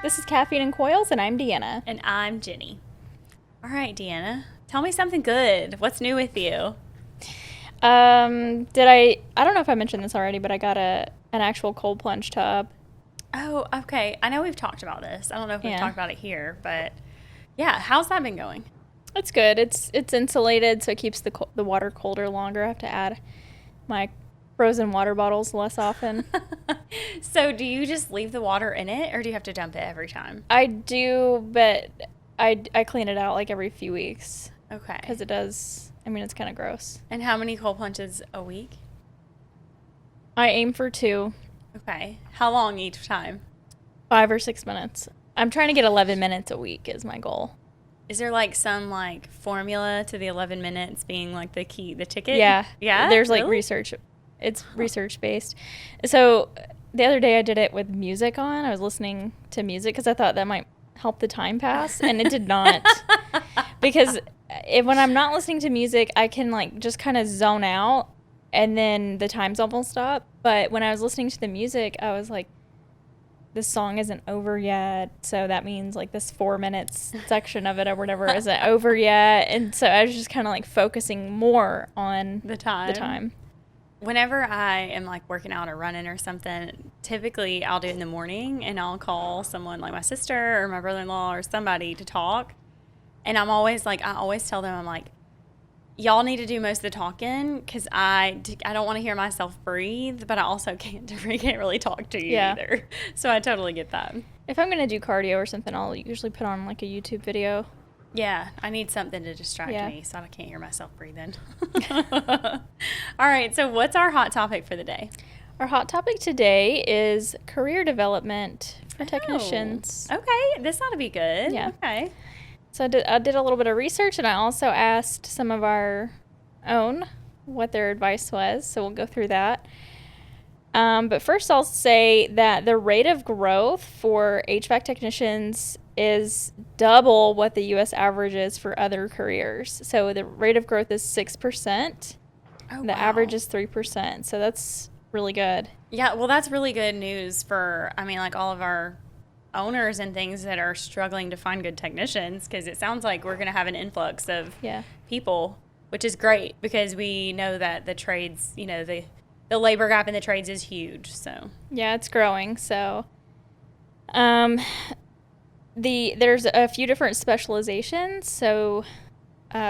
This is Caffeine Coils, and I'm Deanna. And I'm Jenny. All right, Deanna, tell me something good. What's new with you? I don't know if I mentioned this already, but I got an actual cold plunge tub. Oh, okay. I know we've talked about this. I don't know if we've Yeah. talked about it here, but yeah, how's that been going? It's good. It's insulated, so it keeps the water colder longer. I have to add my frozen water bottles less often. So, do you just leave the water in it, or do you have to dump it every time? I do, but I clean it out like every few weeks Okay. because it does. I mean, it's kind of gross. And how many cold plunges a week? I aim for 2, Okay. How long each time? 5 or 6 minutes. I'm trying to get 11 minutes a week is my goal. Is there like some like formula to the 11 minutes being like the ticket? Yeah. Yeah. There's like Really? research. It's research based. So the other day I did it with music on. I was listening to music because I thought that might help the time pass, and it did not. Because when I'm not listening to music, I can like just kind of zone out, and then the time's almost up. But when I was listening to the music, I was like, this song isn't over yet, so that means like this 4 minutes section of it or whatever isn't over yet. And so I was just kind of like focusing more on The time. Whenever I am like working out or running or something, typically I'll do it in the morning and I'll call someone like my sister or my brother-in-law or somebody to talk. And I'm always like, I always tell them, I'm like, y'all need to do most of the talking because I don't want to hear myself breathe, but I also can't really talk to you Yeah. either. So I totally get that. If I'm going to do cardio or something, I'll usually put on like a YouTube video. Yeah, I need something to distract Yeah. me so I can't hear myself breathing. All right, so what's our hot topic for the day? Our hot topic today is career development for technicians. Oh, okay, this ought to be good. Yeah. Okay. So I did a little bit of research, and I also asked some of our own what their advice was, so we'll go through that. But first I'll say that the rate of growth for HVAC technicians is double what the U.S. average is for other careers. So the rate of growth is 6%. Oh, The average is 3%, so that's really good. Yeah, well, that's really good news for, I mean, like all of our owners and things that are struggling to find good technicians, because it sounds like we're going to have an influx of Yeah. people, which is great because we know that the trades, the labor gap in the trades is huge. So, Yeah, it's growing. So, there's a few different specializations. So,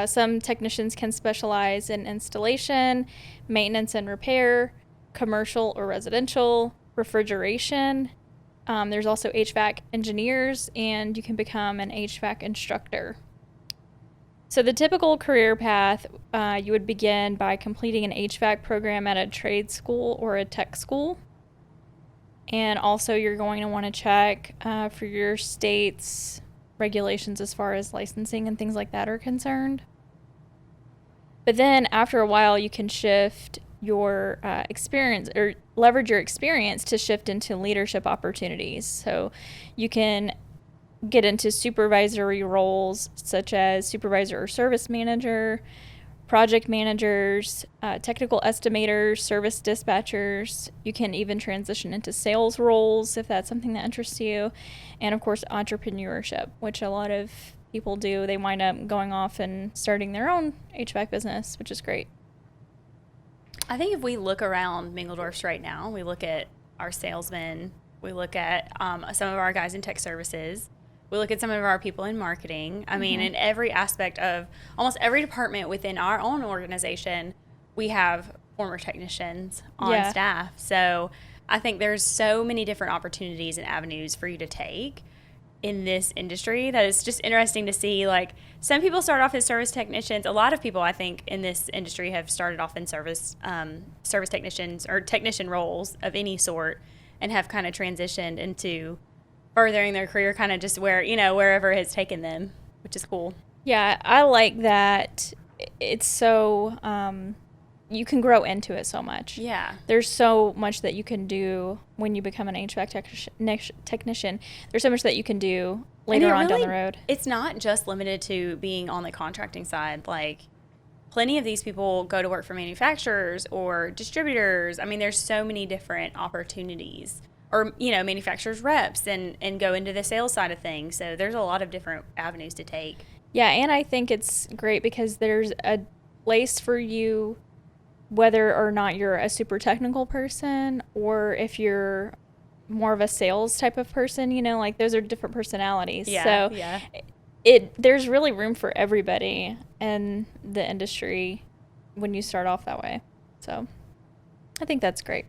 some technicians can specialize in installation, maintenance and repair, commercial or residential, refrigeration. There's also HVAC engineers, and you can become an HVAC instructor. So the typical career path, you would begin by completing an HVAC program at a trade school or a tech school. And also you're going to want to check for your state's regulations as far as licensing and things like that are concerned. But then after a while, you can shift your experience or leverage your experience to shift into leadership opportunities. So you can get into supervisory roles such as supervisor or service manager, project managers, technical estimators, service dispatchers. You can even transition into sales roles if that's something that interests you. And of course, entrepreneurship, which a lot of people do. They wind up going off and starting their own HVAC business, which is great. I think if we look around Mingledorf's right now, we look at our salesmen, we look at some of our guys in tech services, we look at some of our people in marketing. I mean, in every aspect of almost every department within our own organization, we have former technicians on staff. So I think there's so many different opportunities and avenues for you to take in this industry that it's just interesting to see. Like, some people start off as service technicians. A lot of people, I think, in this industry have started off in service technicians or technician roles of any sort, and have kind of transitioned into furthering their career, kind of just wherever it has taken them, which is cool. Yeah, I like that. It's so you can grow into it so much. Yeah. There's so much that you can do when you become an HVAC technician. There's so much that you can do later on down the road. It's not just limited to being on the contracting side. Like, plenty of these people go to work for manufacturers or distributors. I mean, there's so many different opportunities or, manufacturers reps and go into the sales side of things. So there's a lot of different avenues to take. Yeah, and I think it's great because there's a place for you whether or not you're a super technical person or if you're more of a sales type of person, like those are different personalities. Yeah, so yeah. There's really room for everybody in the industry when you start off that way. So I think that's great.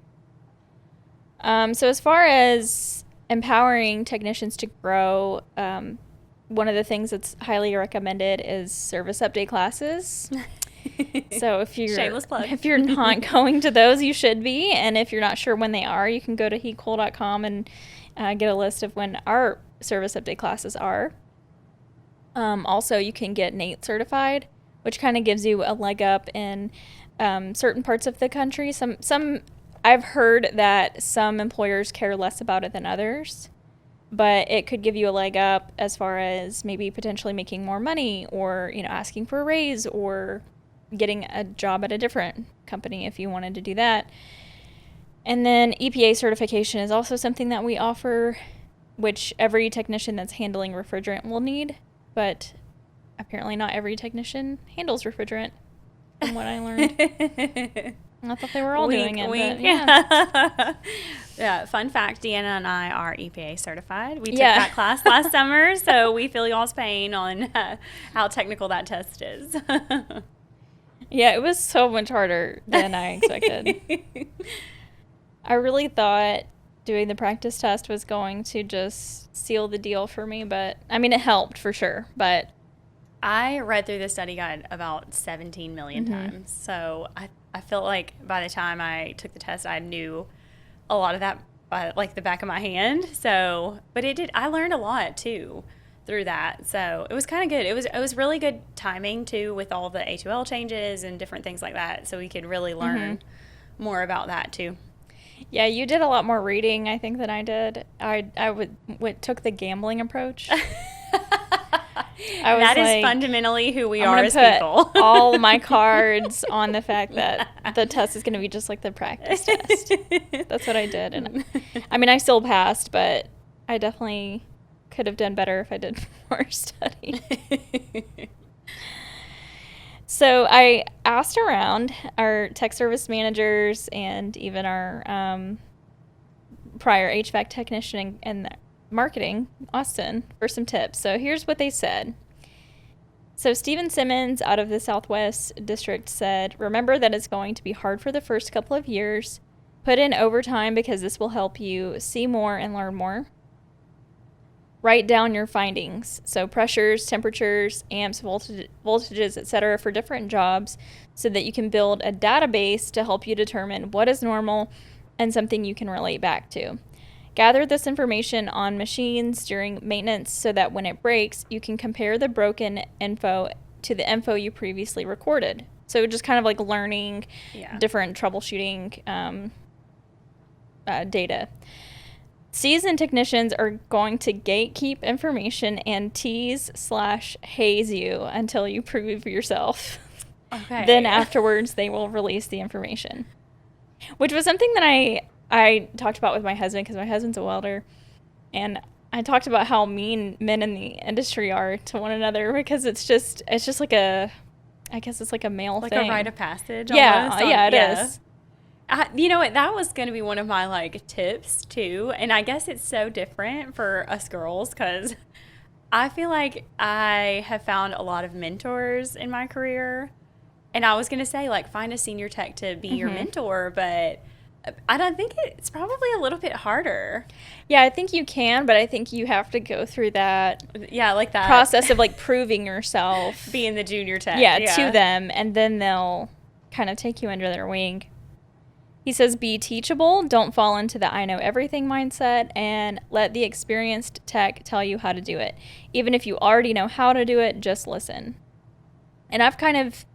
So as far as empowering technicians to grow, one of the things that's highly recommended is service update classes. So Shameless plug. if you're not going to those, you should be. And if you're not sure when they are, you can go to heatcool.com and get a list of when our service update classes are. Also, you can get NATE certified, which kind of gives you a leg up in certain parts of the country. Some I've heard that some employers care less about it than others, but it could give you a leg up as far as maybe potentially making more money or, asking for a raise or getting a job at a different company if you wanted to do that. And then EPA certification is also something that we offer, which every technician that's handling refrigerant will need, but apparently not every technician handles refrigerant, from what I learned. I thought they were all doing it, but yeah. Yeah, fun fact, Deanna and I are EPA certified. We took that class last summer, so we feel y'all's pain on how technical that test is. Yeah, it was so much harder than I expected. I really thought doing the practice test was going to just seal the deal for me, but it helped for sure. But I read through the study guide about 17 million times, so I felt like by the time I took the test, I knew a lot of that by like the back of my hand. So, but I learned a lot too through that. So it was kind of good. It was really good timing too with all the A2L changes and different things like that. So we could really learn more about that too. Yeah, you did a lot more reading, I think, than I did. I took the gambling approach. That is fundamentally who we are as people. All my cards on the fact that the test is going to be just like the practice test. That's what I did. And I still passed, but I definitely could have done better if I did more study. So I asked around our tech service managers and even our prior HVAC technician and marketing, Austin, for some tips. So here's what they said. So Stephen Simmons out of the Southwest District said, remember that it's going to be hard for the first couple of years. Put in overtime because this will help you see more and learn more. Write down your findings, so pressures, temperatures, amps, voltages, etc. for different jobs so that you can build a database to help you determine what is normal and something you can relate back to. Gather this information on machines during maintenance so that when it breaks, you can compare the broken info to the info you previously recorded. So just kind of like learning different troubleshooting data. Seasoned technicians are going to gatekeep information and tease/haze you until you prove yourself. Okay. Then afterwards, they will release the information. Which was something that I talked about with my husband because my husband's a welder. And I talked about how mean men in the industry are to one another because it's just like I guess it's like a male thing. Like a rite of passage. Yeah, it is. You know what? That was going to be one of my tips too, and I guess it's so different for us girls because I feel like I have found a lot of mentors in my career, and I was going to say find a senior tech to be your mentor, but I don't think it's probably a little bit harder. Yeah, I think you can, but I think you have to go through that that process of proving yourself, being the junior tech, to them, and then they'll kind of take you under their wing. He says, be teachable, don't fall into the I know everything mindset, and let the experienced tech tell you how to do it. Even if you already know how to do it, just listen. And I've kind of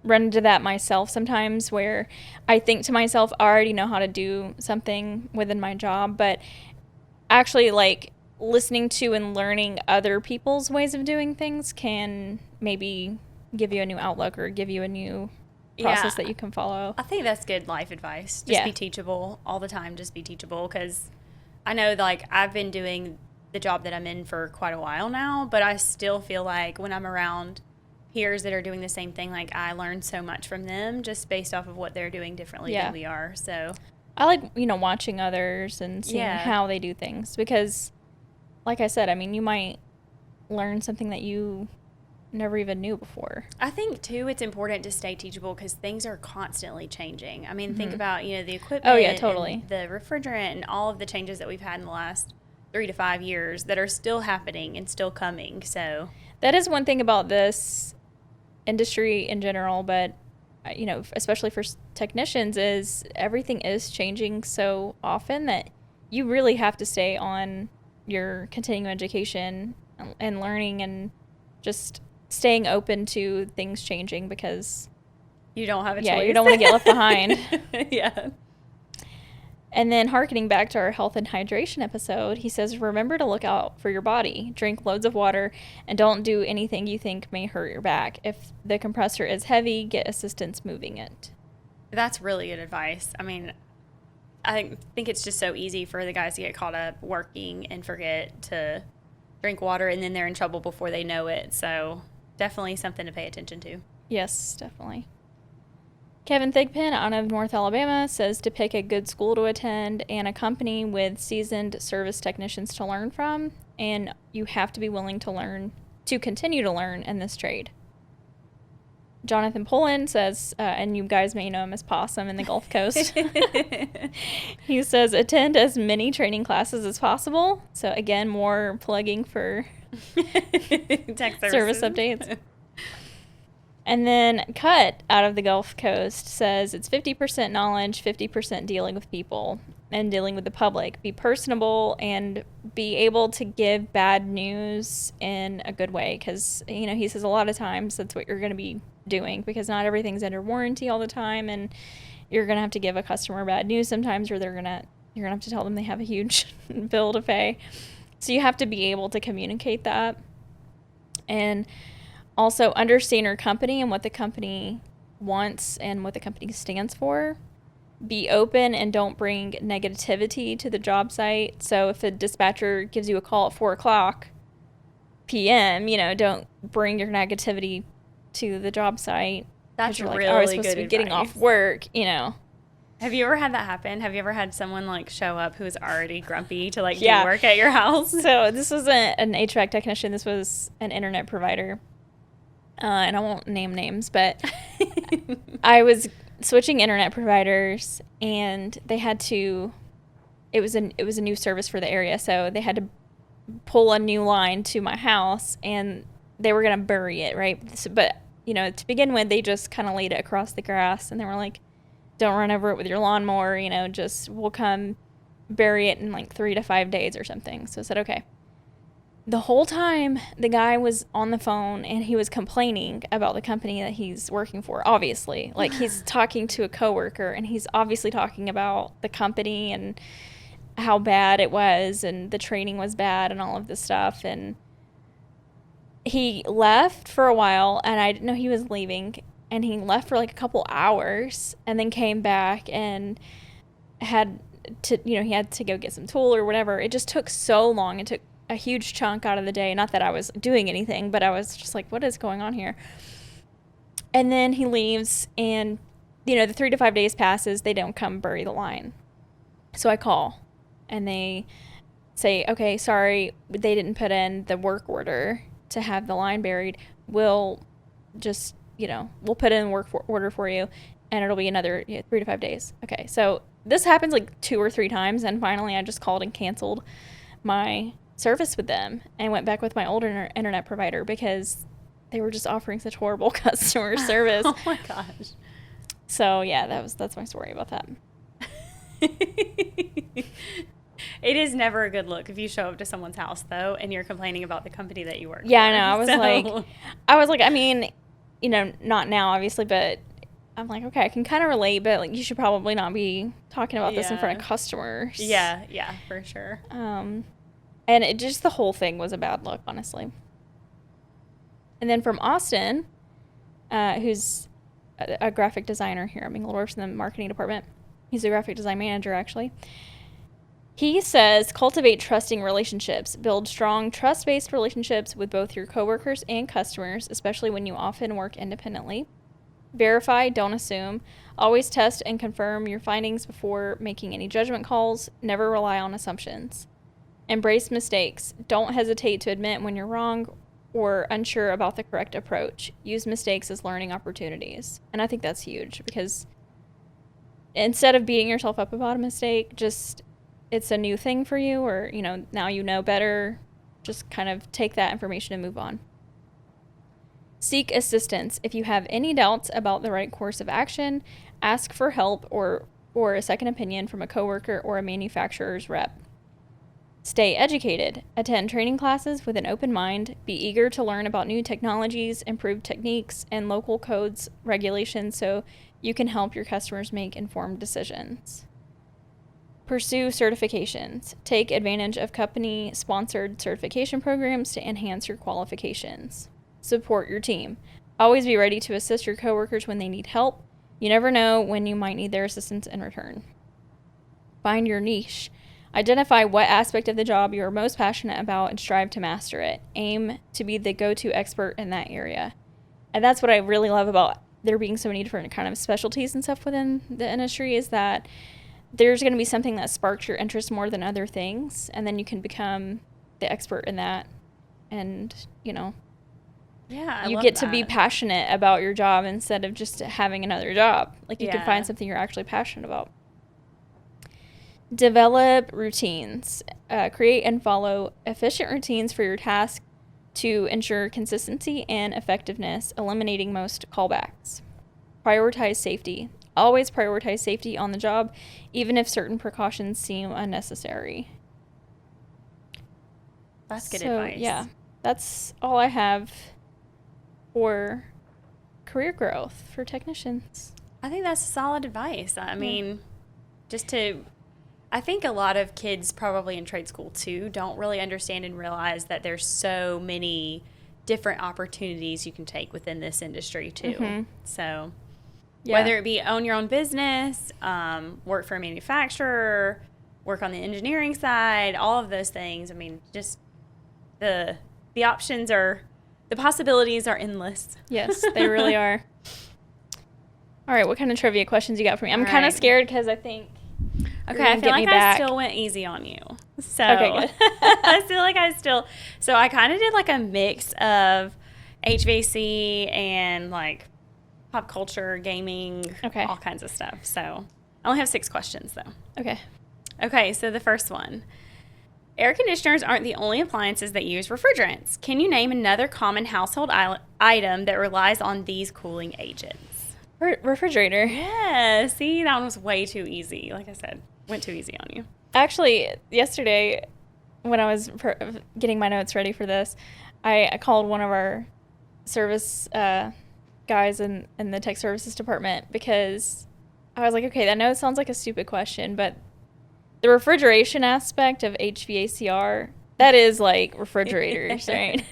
run into that myself sometimes where I think to myself, I already know how to do something within my job, but actually listening to and learning other people's ways of doing things can maybe give you a new outlook or give you a new process that you can follow. I think that's good life advice. Just be teachable all the time. Just be teachable because I know, like, I've been doing the job that I'm in for quite a while now, but I still feel like when I'm around peers that are doing the same thing, like, I learn so much from them just based off of what they're doing differently Yeah. than we are. So, I like, watching others and seeing Yeah. how they do things because, like I said, I mean, you might learn something that you never even knew before. I think, too, it's important to stay teachable because things are constantly changing. I mean, think about, the equipment. Oh, yeah, totally. And the refrigerant and all of the changes that we've had in the last 3 to 5 years that are still happening and still coming. So That is one thing about this industry in general, but especially for technicians, is everything is changing so often that you really have to stay on your continuing education and learning and just staying open to things changing because you don't have a yeah, choice. you don't want to get left behind. Yeah. And then harkening back to our health and hydration episode, he says, remember to look out for your body. Drink loads of water and don't do anything you think may hurt your back. If the compressor is heavy, get assistance moving it. That's really good advice. I mean, I think it's just so easy for the guys to get caught up working and forget to drink water, and then they're in trouble before they know it. So definitely something to pay attention to. Yes, definitely. Kevin Thigpen out of North Alabama says to pick a good school to attend and a company with seasoned service technicians to learn from, and you have to be willing to continue to learn in this trade. Jonathan Pullen says, and you guys may know him as Possum in the Gulf Coast. He says, attend as many training classes as possible. So again, more plugging for Tech service updates. And then Cut out of the Gulf Coast says it's 50% knowledge, 50% dealing with people and dealing with the public. Be personable and be able to give bad news in a good way because, he says a lot of times that's what you're going to be doing because not everything's under warranty all the time, and you're going to have to give a customer bad news sometimes, or you're going to have to tell them they have a huge bill to pay. So you have to be able to communicate that. And also understand your company and what the company wants and what the company stands for. Be open and don't bring negativity to the job site. So if a dispatcher gives you a call at 4:00 p.m., don't bring your negativity to the job site. That's you're like, really oh, I was supposed good to be getting advice. off work, Have you ever had that happen? Have you ever had someone show up who was already grumpy to Yeah. do work at your house? So this wasn't an HVAC technician. This was an internet provider. And I won't name names, but I was switching internet providers, and they had to. It was a new service for the area, so they had to pull a new line to my house, and they were gonna bury it, right? But to begin with, they just kind of laid it across the grass, and they were like, "Don't run over it with your lawnmower. Just we'll come bury it in 3 to 5 days or something." So I said, "Okay." The whole time, the guy was on the phone and he was complaining about the company that he's working for, obviously. He's talking to a coworker and he's obviously talking about the company and how bad it was and the training was bad and all of this stuff. And he left for a while and I didn't know he was leaving. And he left for a couple hours and then came back and had to, he had to go get some tool or whatever. It just took so long. It took a huge chunk out of the day. Not that I was doing anything, but I was just like, what is going on here? And then he leaves and, the 3 to 5 days passes. They don't come bury the line. So I call and they say, okay, sorry, they didn't put in the work order to have the line buried. We'll just, we'll put in work order for you and it'll be another 3 to 5 days. Okay. So this happens 2 or 3 times. And finally I just called and canceled my service with them and went back with my older internet provider because they were just offering such horrible customer service. Oh my gosh. So yeah, that's my story about that. It is never a good look if you show up to someone's house though and you're complaining about the company that you work for. Yeah, I know. I was like, I mean, not now obviously, but I'm like, okay, I can kind of relate, but you should probably not be talking about this in front of customers. Yeah, for sure. And it just, the whole thing was a bad look, honestly. And then from Austin, who's a graphic designer here at Mingledorff's in the marketing department. He's a graphic design manager, actually. He says cultivate trusting relationships. Build strong trust-based relationships with both your coworkers and customers, especially when you often work independently. Verify, don't assume. Always test and confirm your findings before making any judgment calls. Never rely on assumptions. Embrace mistakes. Don't hesitate to admit when you're wrong or unsure about the correct approach. Use mistakes as learning opportunities. And I think that's huge because instead of beating yourself up about a mistake, just it's a new thing for you, or, you know, now you know better, just kind of take that information and move on. Seek assistance. If you have any doubts about the right course of action, ask for help or a second opinion from a coworker or a manufacturer's rep. Stay educated. Attend training classes with an open mind. Be eager to learn about new technologies, improved techniques, and local codes, regulations so you can help your customers make informed decisions. Pursue certifications. Take advantage of company-sponsored certification programs to enhance your qualifications. Support your team. Always be ready to assist your coworkers when they need help. You never know when you might need their assistance in return. Find your niche. Identify what aspect of the job you are most passionate about and strive to master it. Aim to be the go-to expert in that area. And that's what I really love about there being so many different kind of specialties and stuff within the industry, is that there's going to be something that sparks your interest more than other things, and then you can become the expert in that. And, you know, Yeah, you get to be passionate about your job instead of just having another job. Like, you can find something you're actually passionate about. Develop routines. Create and follow efficient routines for your task to ensure consistency and effectiveness, eliminating most callbacks. Prioritize safety. Always prioritize safety on the job, even if certain precautions seem unnecessary. That's good advice. Yeah, that's all I have for career growth for technicians. I think that's solid advice. I mean, I think a lot of kids probably in trade school too don't really understand and realize that there's so many different opportunities you can take within this industry too. Mm-hmm. So whether it be own your own business, work for a manufacturer, work on the engineering side, all of those things. I mean, just the options are, the possibilities are endless. Yes, they really are. All right, what kind of trivia questions you got for me? I'm kind of scared because I think. Okay, I feel like I still went easy on you. So okay, good. I feel like so I kind of did like a mix of HVAC and like pop culture, gaming, all kinds of stuff. So I only have 6 questions though. Okay, so the first one. Air conditioners aren't the only appliances that use refrigerants. Can you name another common household item that relies on these cooling agents? Refrigerator. Yeah, see, that one was way too easy. Like I said, went too easy on you. Actually, yesterday when I was getting my notes ready for this, I called one of our service guys in the tech services department because I was like, okay, I know it sounds like a stupid question, but the refrigeration aspect of HVACR, that is like refrigerators, right?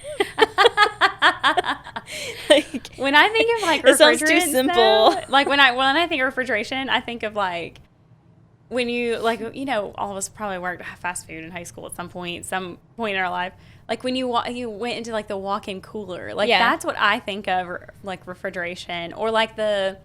Like, when I think of like refrigerants, it sounds too simple. Though, like when I think of refrigeration, I think of like when you, like, you know, all of us probably worked fast food in high school at some point in our life. Like when you went into like the walk-in cooler, like that's what I think of, like refrigeration, or like the,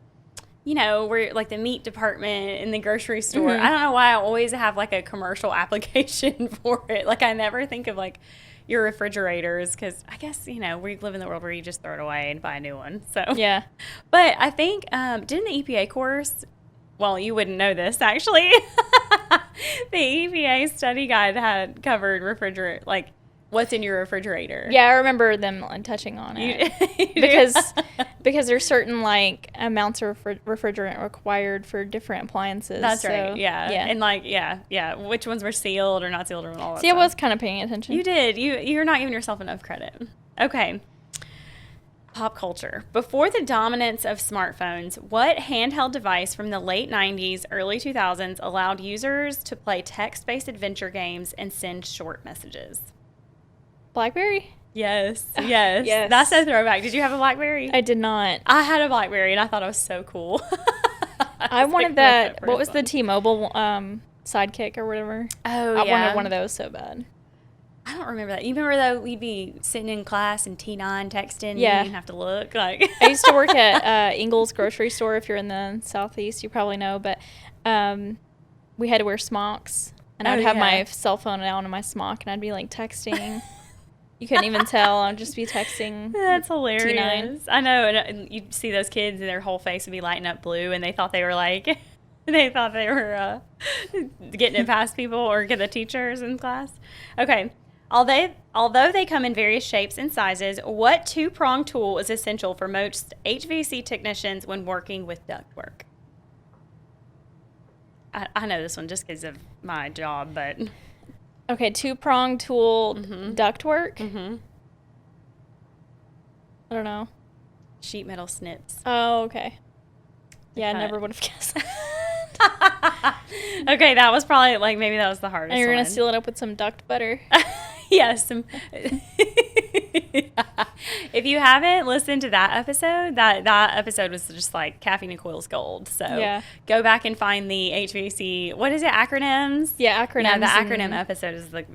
you know, where like the meat department in the grocery store. Mm-hmm. I don't know why I always have like a commercial application for it. Like I never think of like your refrigerators, because I guess, you know, we live in the world where you just throw it away and buy a new one. So yeah, but I think didn't the EPA course? Well, you wouldn't know this actually. The EPA study guide had covered refrigerator, like what's in your refrigerator. Yeah, I remember them touching on it. because there's certain like amounts of refrigerant required for different appliances. That's right. Yeah. And like which ones were sealed or not sealed or all that. See, I was kind of paying attention. You did. You're not giving yourself enough credit. Okay. Pop culture. Before the dominance of smartphones, what handheld device from the late 90s, early 2000s allowed users to play text-based adventure games and send short messages? BlackBerry? Yes. That's a throwback. Did you have a BlackBerry? I did not. I had a BlackBerry and I thought it was so cool. I wanted that. What was the T-Mobile sidekick or whatever. Oh, I yeah. wanted one of those so bad. I don't remember that. You remember, though, we'd be sitting in class and T9 texting. Yeah. You didn't have to look. Like I used to work at Ingles grocery store. If you're in the Southeast, you probably know. But we had to wear smocks. And I would have my cell phone out in my smock, and I'd be, like, texting. You couldn't even tell. I'd just be texting. That's hilarious. T9. I know. And you'd see those kids, and their whole face would be lighting up blue, and they thought they were, like, they thought they were getting it past people or get the teachers in class. Okay. Although they come in various shapes and sizes, what two-pronged tool is essential for most HVAC technicians when working with ductwork? I know this one just because of my job, but... Okay, two-pronged tool, ductwork. Mm-hmm. I don't know. Sheet metal snips. Oh, okay. Yeah, I never would have guessed. Okay, that was probably, like, maybe that was the hardest And you're going to one. seal it up with some duct butter. Yes. If you haven't listened to that episode, that episode was just like Caffeine Coils gold. So Yeah. go back and find the HVAC, what is it, acronyms? Yeah, acronyms. Yeah, the acronym episode is like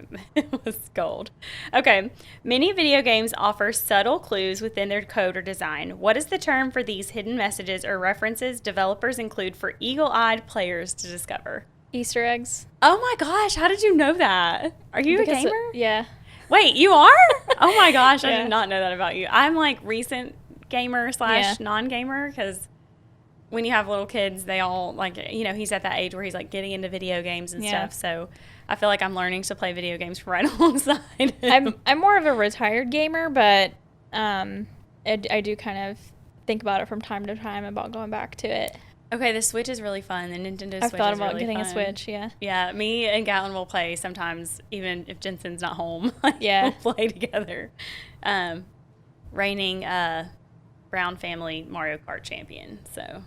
was gold. Okay. Many video games offer subtle clues within their code or design. What is the term for these hidden messages or references developers include for eagle-eyed players to discover? Easter eggs. Oh my gosh, how did you know that? Are you a gamer? Yeah. Wait, you are? Oh my gosh, I Yeah. did not know that about you. I'm like recent gamer / non-gamer because when you have little kids, they all like, you know, he's at that age where he's like getting into video games and stuff. So I feel like I'm learning to play video games right alongside him. I'm more of a retired gamer, but I do kind of think about it from time to time about going back to it. Okay, the Switch is really fun. The Nintendo Switch I've thought is about really getting fun. a Switch, yeah. Yeah, me and Gatlin will play sometimes, even if Jensen's not home. Yeah. We'll play together. Reigning Brown family Mario Kart champion, so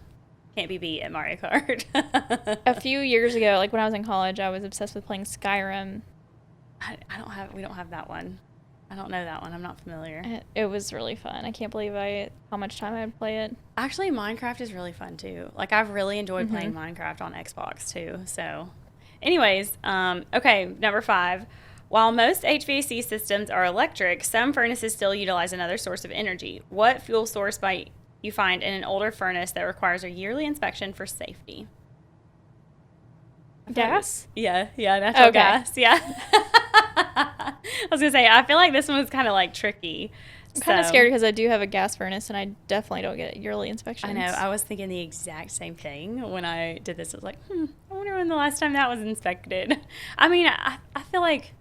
can't be beat at Mario Kart. A few years ago, like when I was in college, I was obsessed with playing Skyrim. We don't have that one. I don't know that one. I'm not familiar. It was really fun. I can't believe how much time I'd play it. Actually, Minecraft is really fun too. Like I've really enjoyed playing Minecraft on Xbox too. So, anyways, okay, number 5. While most HVAC systems are electric, some furnaces still utilize another source of energy. What fuel source might you find in an older furnace that requires a yearly inspection for safety? Gas? Yeah, natural gas. Yeah. I was gonna say, I feel like this one was kind of like tricky. I'm kind of scared because I do have a gas furnace and I definitely don't get yearly inspections. I know. I was thinking the exact same thing when I did this. I was like, I wonder when the last time that was inspected. I mean, I feel like,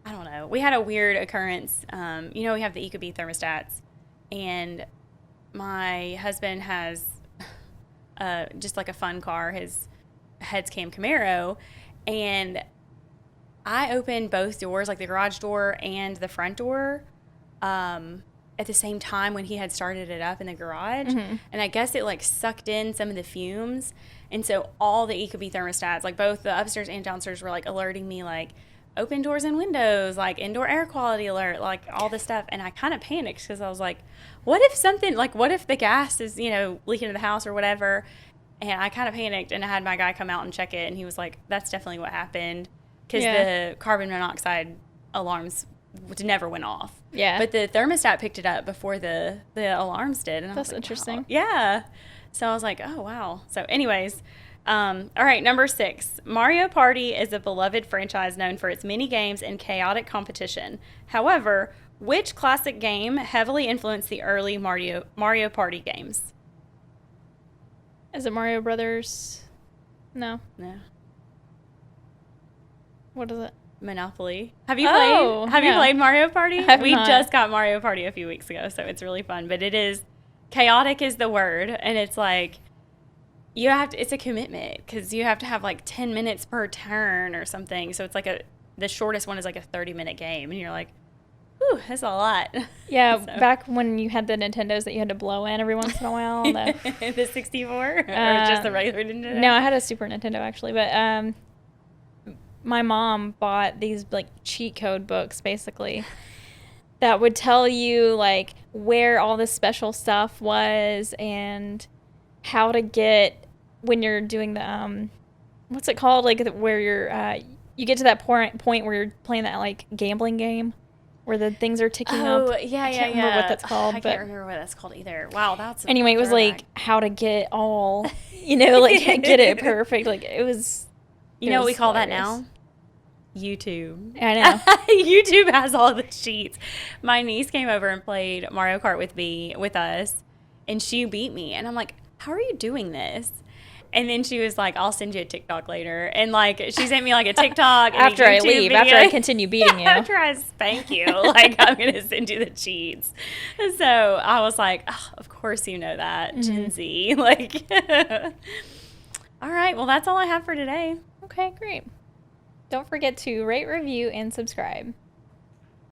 I don't know. We had a weird occurrence. You know, we have the Ecobee thermostats, and my husband has just like a fun car, his Heads Cam Camaro, and I opened both doors, like the garage door and the front door, at the same time when he had started it up in the garage. And I guess it like sucked in some of the fumes. And so all the Ecobee thermostats, like both the upstairs and downstairs, were like alerting me like open doors and windows, like indoor air quality alert, like all this stuff. And I kind of panicked because I was like, what if the gas is, you know, leaking into the house or whatever? And I kind of panicked, and I had my guy come out and check it, and he was like, that's definitely what happened. Because the carbon monoxide alarms never went off. Yeah. But the thermostat picked it up before the alarms did. And That's I was like, interesting. Wow. Yeah. So I was like, oh, wow. So anyways, all right, number 6. Mario Party is a beloved franchise known for its mini games and chaotic competition. However, which classic game heavily influenced the early Mario Party games? Is it Mario Brothers? No. No. What is it? Monopoly. Have you Oh, played Mario Party? have We not. just got Mario Party a few weeks ago, so it's really fun. But it is chaotic is the word, and it's like it's a commitment because you have to have like 10 minutes per turn or something. So it's like the shortest one is like a 30-minute game, and you're like, whew, that's a lot. Yeah, So. back when you had the Nintendos that you had to blow in every once in a while. The 64 or just the regular Nintendo? No, I had a Super Nintendo actually, but my mom bought these like cheat code books basically that would tell you like where all this special stuff was and how to get when you're doing the what's it called? Like where you're you get to that point where you're playing that like gambling game where the things are ticking up. I can't remember what that's called. I can't remember what that's called either. Wow, that's anyway. It was like how to get all, like get it perfect. Like it was. You know what we call that now? YouTube. I know. YouTube has all the cheats. My niece came over and played Mario Kart with us, and she beat me. And I'm like, how are you doing this? And then she was like, I'll send you a TikTok later. And like, she sent me like a TikTok. And after I leave, after I continue beating you. After I spank you, like, I'm going to send you the cheats. So I was like, oh, of course you know that, Gen Z. Like, all right. Well, that's all I have for today. Okay, great. Don't forget to rate, review, and subscribe.